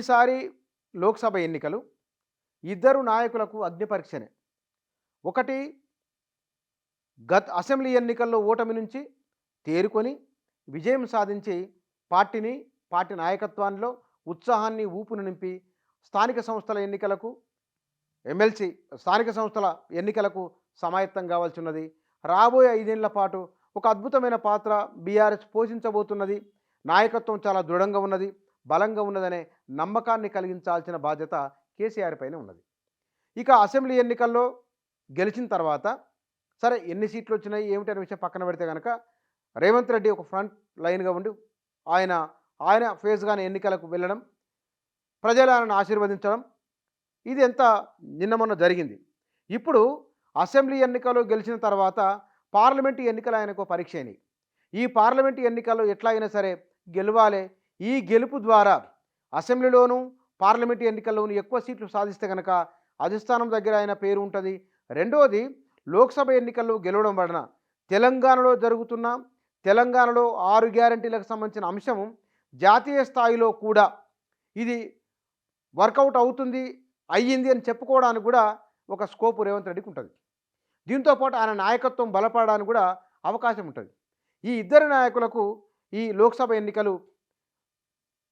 ఈసారి లోక్సభ ఎన్నికలు ఇద్దరు నాయకులకు అగ్ని పరీక్షనే. ఒకటి అసెంబ్లీ ఎన్నికల్లో ఓటమి నుంచి తేరుకొని విజయం సాధించి పార్టీని, పార్టీ నాయకత్వంలో ఉత్సాహాన్ని, ఊపును నింపి స్థానిక సంస్థల ఎన్నికలకు, ఎమ్మెల్సీ స్థానిక సంస్థల ఎన్నికలకు సమాయత్తం కావాల్సి ఉన్నది. రాబోయే 5 ఏళ్ల పాటు ఒక అద్భుతమైన పాత్ర బీఆర్ఎస్ పోషించబోతున్నది. నాయకత్వం చాలా దృఢంగా ఉన్నది, బలంగా ఉన్నదనే నమ్మకాన్ని కలిగించాల్సిన బాధ్యత కేసీఆర్ పైన ఉన్నది. ఇక అసెంబ్లీ ఎన్నికల్లో గెలిచిన తర్వాత సరే ఎన్ని సీట్లు వచ్చినాయి ఏమిటి అనే విషయం పక్కన పెడితే కనుక రేవంత్ రెడ్డి ఒక ఫ్రంట్ లైన్గా ఉండి ఆయన ఫేస్గానే ఎన్నికలకు వెళ్ళడం, ప్రజలు ఆయనను ఆశీర్వదించడం, ఇది ఎంత నిన్న మొన్న జరిగింది. ఇప్పుడు అసెంబ్లీ ఎన్నికలు గెలిచిన తర్వాత పార్లమెంటు ఎన్నికలు ఆయనకు పరీక్ష అయినాయి. ఈ పార్లమెంటు ఎన్నికల్లో ఎట్లా అయినా సరే గెలవాలి. ఈ గెలుపు ద్వారా అసెంబ్లీలోనూ పార్లమెంటు ఎన్నికల్లోనూ ఎక్కువ సీట్లు సాధిస్తే కనుక అధిష్టానం దగ్గర ఆయన పేరు ఉంటుంది. రెండోది, లోక్సభ ఎన్నికల్లో గెలవడం వలన తెలంగాణలో 6 గ్యారంటీలకు సంబంధించిన అంశం జాతీయ స్థాయిలో కూడా ఇది వర్కౌట్ అయ్యింది అని చెప్పుకోవడానికి కూడా ఒక స్కోపు రేవంత్ రెడ్డికి ఉంటుంది. దీంతోపాటు ఆయన నాయకత్వం బలపడడానికి కూడా అవకాశం ఉంటుంది. ఈ ఇద్దరు నాయకులకు ఈ లోక్సభ ఎన్నికలు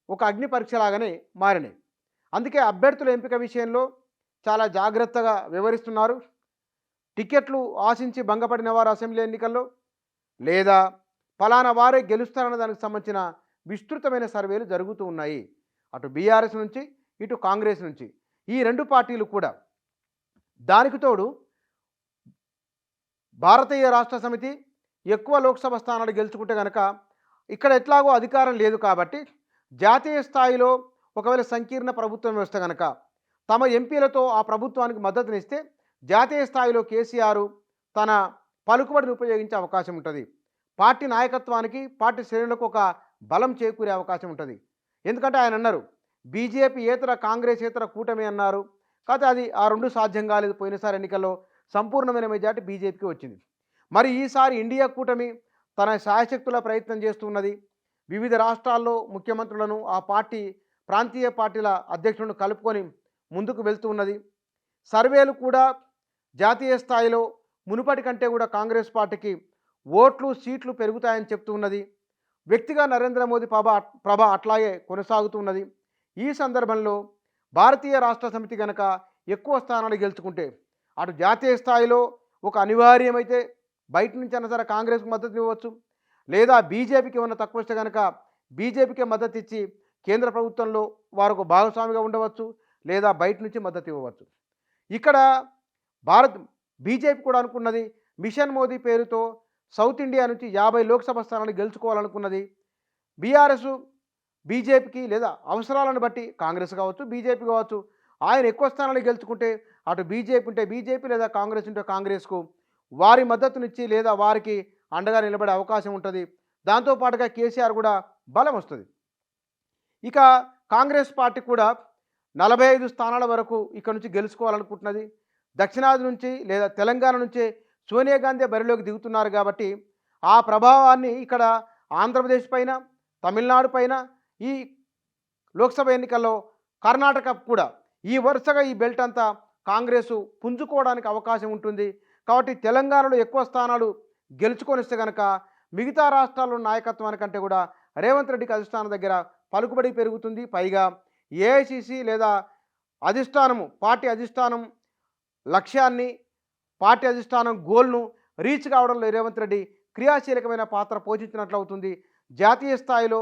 ఒక అగ్ని పరీక్షలాగానే మారినాయి. అందుకే అభ్యర్థుల ఎంపిక విషయంలో చాలా జాగ్రత్తగా వివరిస్తున్నారు. టికెట్లు ఆశించి భంగపడిన వారు అసెంబ్లీ ఎన్నికల్లో లేదా ఫలానా వారే గెలుస్తారన్న దానికి సంబంధించిన విస్తృతమైన సర్వేలు జరుగుతూ ఉన్నాయి. అటు బీఆర్ఎస్ నుంచి, ఇటు కాంగ్రెస్ నుంచి, ఈ 2 పార్టీలు కూడా. దానికి తోడు భారతీయ రాష్ట్ర సమితి ఎక్కువ లోక్సభ స్థానాలు గెలుచుకుంటే కనుక ఇక్కడ ఎట్లాగో అధికారం లేదు కాబట్టి జాతీయ స్థాయిలో ఒకవేళ సంకీర్ణ ప్రభుత్వం వ్యవస్థ కనుక తమ ఎంపీలతో ఆ ప్రభుత్వానికి మద్దతునిస్తే జాతీయ స్థాయిలో కేసీఆర్ తన పలుకుబడిని ఉపయోగించే అవకాశం ఉంటుంది. పార్టీ నాయకత్వానికి, పార్టీ శ్రేణులకు ఒక బలం చేకూరే అవకాశం ఉంటుంది. ఎందుకంటే ఆయన అన్నారు బీజేపీ ఏతర కాంగ్రెస్ ఏతర కూటమి అన్నారు. కాకపోతే అది ఆ 2 సాధ్యం కాలేదు. పోయినసారి ఎన్నికల్లో సంపూర్ణమైన మెజార్టీ బీజేపీకి వచ్చింది. మరి ఈసారి ఇండియా కూటమి తన శాయశక్తుల ప్రయత్నం చేస్తున్నది. వివిధ రాష్ట్రాల్లో ముఖ్యమంత్రులను, ఆ పార్టీ ప్రాంతీయ పార్టీల అధ్యక్షులను కలుపుకొని ముందుకు వెళ్తూ ఉన్నది. సర్వేలు కూడా జాతీయ స్థాయిలో మునుపటి కంటే కూడా కాంగ్రెస్ పార్టీకి ఓట్లు, సీట్లు పెరుగుతాయని చెప్తూ ఉన్నది. వ్యక్తిగా నరేంద్ర మోదీ ప్రభ అట్లాగే కొనసాగుతున్నది. ఈ సందర్భంలో భారతీయ రాష్ట్ర సమితి కనుక ఎక్కువ స్థానాలు గెలుచుకుంటే అటు జాతీయ స్థాయిలో ఒక అనివార్యమైతే బయట నుంచి అన్న సరే కాంగ్రెస్కు మద్దతు ఇవ్వచ్చు, లేదా బీజేపీకి ఏమన్నా తక్కువ వస్తే కనుక బీజేపీకే మద్దతు ఇచ్చి కేంద్ర ప్రభుత్వంలో వారు ఒక భాగస్వామిగా ఉండవచ్చు, లేదా బయట నుంచి మద్దతు ఇవ్వవచ్చు. ఇక్కడ బీజేపీ కూడా అనుకున్నది మిషన్ మోదీ పేరుతో సౌత్ ఇండియా నుంచి 50 లోక్సభ స్థానాలు గెలుచుకోవాలనుకున్నది. బీఆర్ఎస్ బీజేపీకి లేదా అవసరాలను బట్టి కాంగ్రెస్ కావచ్చు, బీజేపీ కావచ్చు, ఆయన ఎక్కువ స్థానాలు గెలుచుకుంటే అటు బీజేపీ ఉంటే బీజేపీ లేదా కాంగ్రెస్ ఉంటే కాంగ్రెస్కు వారి మద్దతునిచ్చి లేదా వారికి అండగా నిలబడే అవకాశం ఉంటుంది. దాంతోపాటుగా కేసీఆర్ కూడా బలం వస్తుంది. ఇక కాంగ్రెస్ పార్టీ కూడా 45 స్థానాల వరకు ఇక్కడ నుంచి గెలుచుకోవాలనుకుంటున్నది. దక్షిణాది నుంచి లేదా తెలంగాణ నుంచే సోనియా గాంధీ బరిలోకి దిగుతున్నారు కాబట్టి ఆ ప్రభావాన్ని ఇక్కడ ఆంధ్రప్రదేశ్ పైన, తమిళనాడు పైన, ఈ లోక్సభ ఎన్నికల్లో కర్ణాటక కూడా ఈ వరుసగా ఈ బెల్ట్ అంతా కాంగ్రెసు పుంజుకోవడానికి అవకాశం ఉంటుంది. కాబట్టి తెలంగాణలో ఎక్కువ స్థానాలు గెలుచుకొనిస్తే కనుక మిగతా రాష్ట్రాల్లో నాయకత్వానికంటే కూడా రేవంత్ రెడ్డికి అధిష్టానం దగ్గర పలుకుబడి పెరుగుతుంది. పైగా ఏఐసిసి లేదా పార్టీ అధిష్టానం లక్ష్యాన్ని, పార్టీ అధిష్టానం గోల్ను రీచ్ కావడంలో రేవంత్ రెడ్డి క్రియాశీలకమైన పాత్ర పోషించినట్లు అవుతుంది. జాతీయ స్థాయిలో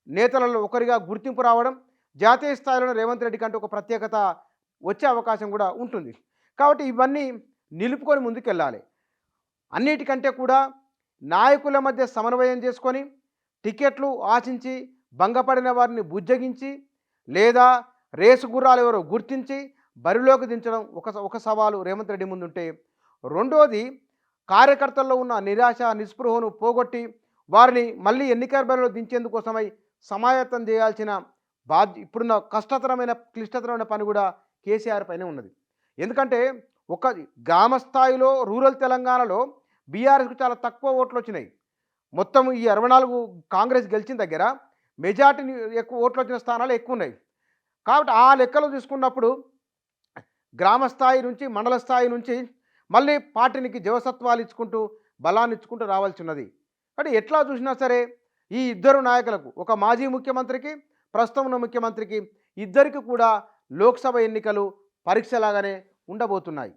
నేతలలో ఒకరిగా గుర్తింపు రావడం, జాతీయ స్థాయిలో రేవంత్ రెడ్డి కంటే ఒక ప్రత్యేకత వచ్చే అవకాశం కూడా ఉంటుంది. కాబట్టి ఇవన్నీ నిలుపుకొని ముందుకెళ్ళాలి. అన్నిటికంటే కూడా నాయకుల మధ్య సమన్వయం చేసుకొని టికెట్లు ఆశించి భంగపడిన వారిని బుజ్జగించి లేదా రేసు గుర్రాలు ఎవరో గుర్తించి బరిలోకి దించడం ఒక సవాలు రేవంత్ రెడ్డి ముందుంటే, రెండోది కార్యకర్తల్లో ఉన్న నిరాశ, నిస్పృహను పోగొట్టి వారిని మళ్ళీ ఎన్నికల బరిలో దించేందుకోసమై సమాయత్తం చేయాల్సిన ఇప్పుడున్న క్లిష్టతరమైన పని కూడా కేసీఆర్ పైనే ఉన్నది. ఎందుకంటే ఒక గ్రామ స్థాయిలో రూరల్ తెలంగాణలో బీఆర్ఎస్కు చాలా తక్కువ ఓట్లు వచ్చినాయి. మొత్తం ఈ 64 కాంగ్రెస్ గెలిచిన దగ్గర మెజార్టీని ఎక్కువ ఓట్లు వచ్చిన స్థానాలు ఎక్కువ ఉన్నాయి. కాబట్టి ఆ లెక్కలు తీసుకున్నప్పుడు గ్రామ స్థాయి నుంచి మండల స్థాయి నుంచి మళ్ళీ పార్టీనికి జవసత్వాలు ఇచ్చుకుంటూ బలాన్ని ఇచ్చుకుంటూ రావాల్సి ఉన్నది. కానీ ఎట్లా చూసినా సరే ఈ ఇద్దరు నాయకులకు, ఒక మాజీ ముఖ్యమంత్రికి, ప్రస్తుతం ఉన్న ముఖ్యమంత్రికి, ఇద్దరికి కూడా లోక్సభ ఎన్నికలు పరీక్షలాగానే ఉండబోతున్నాయి.